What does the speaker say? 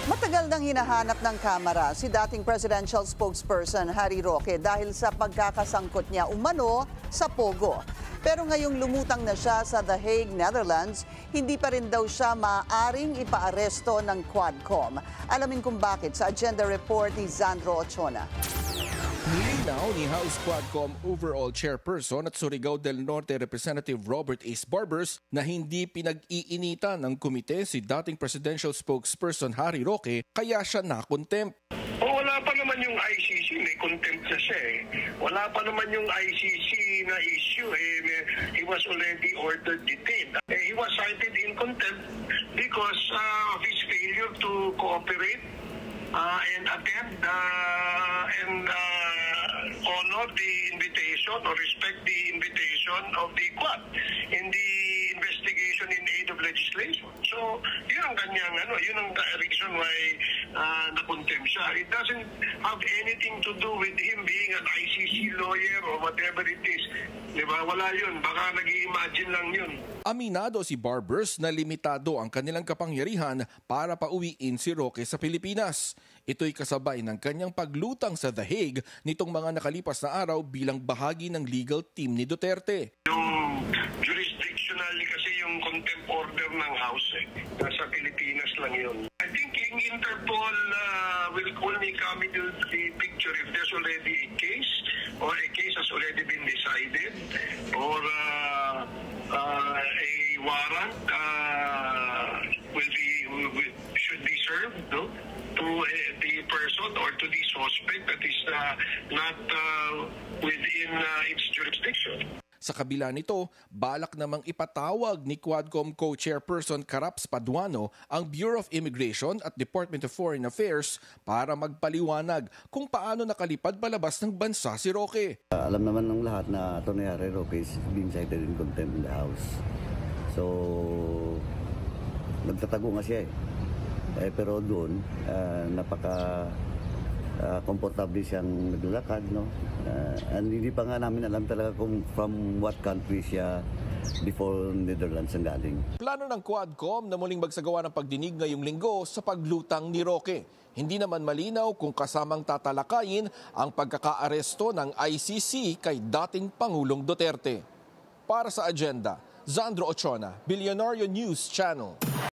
Matagal nang hinahanap ng Kamara si dating presidential spokesperson Harry Roque dahil sa pagkakasangkot niya umano sa Pogo. Pero ngayong lumutang na siya sa The Hague, Netherlands, hindi pa rin daw siya maaaring ipaaresto ng Quadcom. Alamin kung bakit sa agenda report ni Zandro Ochona. Nilinaw ni House Quadcom Overall Chairperson at Surigao del Norte Representative Robert Ace Barbers na hindi pinag-iinitan ng komite si dating presidential spokesperson Harry Roque kaya siya na-contempt. Wala pa naman yung ICC, may contempt na siya eh. Wala pa naman yung ICC na issue eh. He was already ordered detained. He was cited in contempt because of his failure to cooperate and attend and honor the invitation or respect the invitation of the Quad in the investigation in aid of legislation. So, yun ang kanyang, yun ang reason why na-contempt siya. It doesn't have anything to do with him being an ICC lawyer or whatever it is. Diba? Wala yun. Baka nag-i-imagine lang yun. Aminado si Barbers na limitado ang kanilang kapangyarihan para pauwiin si Roque sa Pilipinas. Ito'y kasabay ng kanyang paglutang sa The Hague nitong mga nakalipas na araw bilang bahagi ng legal team ni Duterte. Yung jurisdictionally kasi yung contempt order ng House nasa Pilipinas lang yun. I think yung Interpol will only come into the picture if there's already a case or a case has already been decided or a warrant should be served to the person or to the suspect that is not within its jurisdiction. Sa kabila nito, balak namang ipatawag ni Quadcom Co-Chairperson Caraps Paduano ang Bureau of Immigration at Department of Foreign Affairs para magpaliwanag kung paano nakalipad palabas ng bansa si Roque. Alam naman ng lahat na Tony Harry Roque is being cited in contempt in the House. So, nagtatago nga siya eh. Pero doon, komportable siyang naglalakad, no? And hindi pa nga namin alam talaga kung from what country siya before Netherlands ang galing. Plano ng Quadcom na muling magsagawa ng pagdinig ngayong linggo sa paglutang ni Roque. Hindi naman malinaw kung kasamang tatalakayin ang pagkakaaresto ng ICC kay dating Pangulong Duterte. Para sa agenda, Zandro Ochona, Billionario News Channel.